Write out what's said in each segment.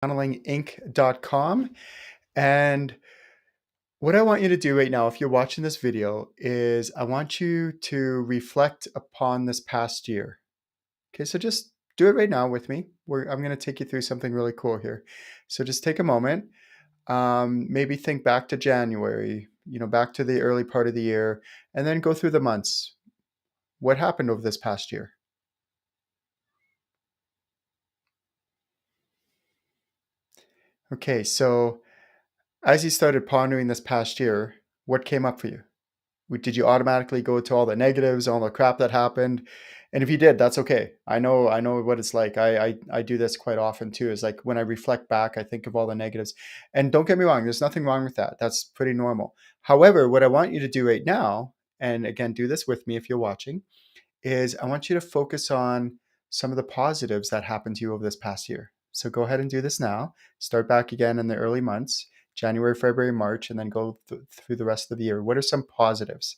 channelinginc.com. And what I want you to do right now, if you're watching this video, is I want you to reflect upon this past year. Okay, so just do it right now with me. I'm going to take you through something really cool here. So just take a moment. Maybe think back to January, back to the early part of the year, and then go through the months. What happened over this past year? Okay, so as you started pondering this past year, what came up for you? Did you automatically go to all the negatives, all the crap that happened? And if you did, that's okay. I know what it's like. I do this quite often too. Is like when I reflect back, I think of all the negatives. And don't get me wrong, there's nothing wrong with that. That's pretty normal. However, what I want you to do right now, and again, do this with me if you're watching, is I want you to focus on some of the positives that happened to you over this past year. So go ahead and do this now. Start back again in the early months, January, February, March, and then go through the rest of the year. What are some positives?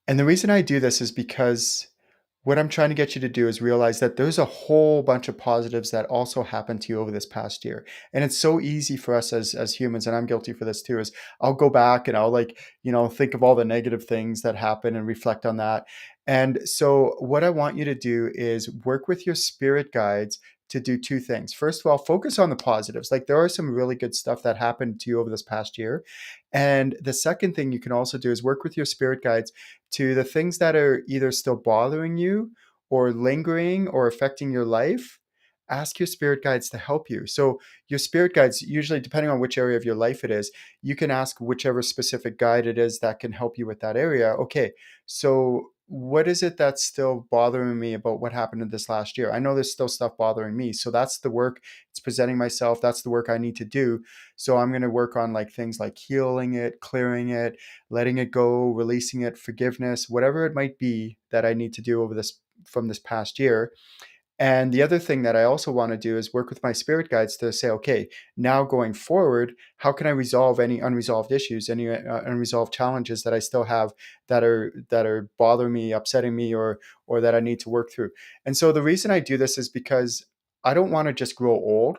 And the reason I do this is because what I'm trying to get you to do is realize that there's a whole bunch of positives that also happened to you over this past year. And it's so easy for us as humans, and I'm guilty for this too, is I'll go back and I'll think of all the negative things that happen and reflect on that. And so what I want you to do is work with your spirit guides to do two things. First of all, focus on the positives. Like there are some really good stuff that happened to you over this past year. And the second thing you can also do is work with your spirit guides to the things that are either still bothering you or lingering or affecting your life. Ask your spirit guides to help you. So, your spirit guides, usually depending on which area of your life it is, you can ask whichever specific guide it is that can help you with that area. Okay, so what is it that's still bothering me about what happened in this last year? I know there's still stuff bothering me. So, that's the work. It's presenting myself. That's the work I need to do. So, I'm going to work on like things like healing it, clearing it, letting it go, releasing it, forgiveness, whatever it might be that I need to do over this from this past year. And the other thing that I also want to do is work with my spirit guides to say, okay, now going forward, how can I resolve any unresolved issues, any unresolved challenges that I still have that are bothering me, upsetting me, or that I need to work through. And so the reason I do this is because I don't want to just grow old.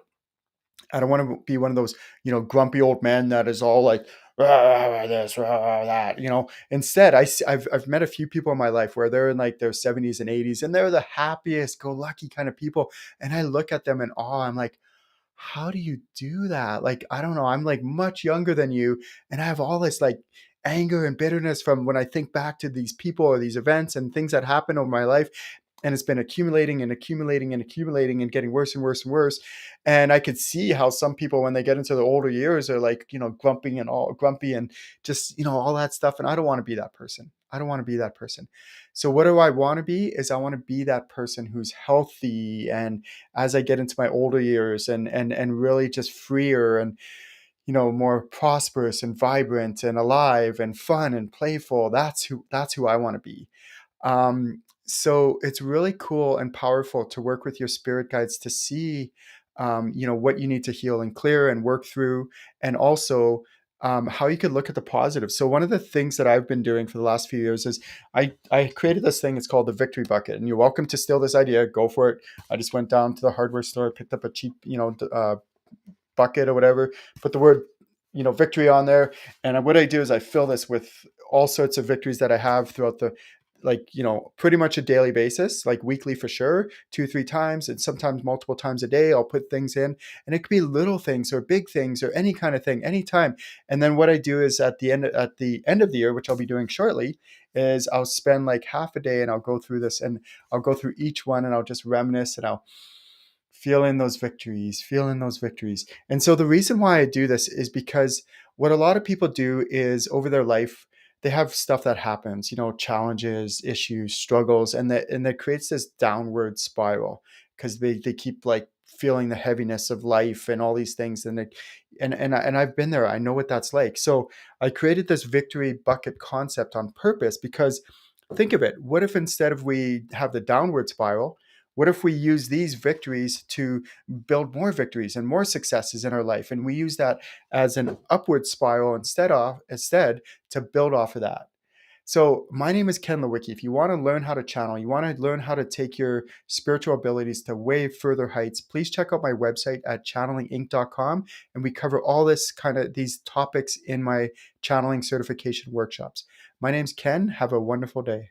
I don't want to be one of those, grumpy old men that is all like, "Rah, this, rah, that, Instead, I've met a few people in my life where they're in like their 70s and 80s, and they're the happiest, go lucky kind of people. And I look at them in awe. I'm like, how do you do that? Like, I don't know. I'm like much younger than you, and I have all this like anger and bitterness from when I think back to these people or these events and things that happened over my life. And it's been accumulating and accumulating and accumulating and getting worse and worse and worse. And I could see how some people, when they get into the older years, are like, grumpy and just, all that stuff. And I don't want to be that person. I don't want to be that person. So what do I want to be is I want to be that person who's healthy, and as I get into my older years and really just freer and more prosperous and vibrant and alive and fun and playful. That's who I want to be. So it's really cool and powerful to work with your spirit guides to see, what you need to heal and clear and work through, and also how you could look at the positive. So one of the things that I've been doing for the last few years is I created this thing. It's called the victory bucket, and you're welcome to steal this idea. Go for it. I just went down to the hardware store, picked up a cheap, bucket or whatever, put the word victory on there, and what I do is I fill this with all sorts of victories that I have throughout the, like, pretty much a daily basis, like weekly for sure, 2 3 times, and sometimes multiple times a day. I'll put things in, and it could be little things or big things or any kind of thing anytime. And then what I do is at the end of the year, which I'll be doing shortly, is I'll spend like half a day and I'll go through this, and I'll go through each one, and I'll just reminisce, and I'll feel in those victories. And so the reason why I do this is because what a lot of people do is over their life, they have stuff that happens, challenges, issues, struggles, and that creates this downward spiral because they keep like feeling the heaviness of life and all these things. And I've been there. I know what that's like. So I created this victory bucket concept on purpose because think of it. What if instead of we have the downward spiral, what if we use these victories to build more victories and more successes in our life? And we use that as an upward spiral instead to build off of that. So, my name is Ken Lewicki. If you want to learn how to channel, you want to learn how to take your spiritual abilities to way further heights, please check out my website at channelinginc.com. And we cover all this kind of these topics in my channeling certification workshops. My name's Ken. Have a wonderful day.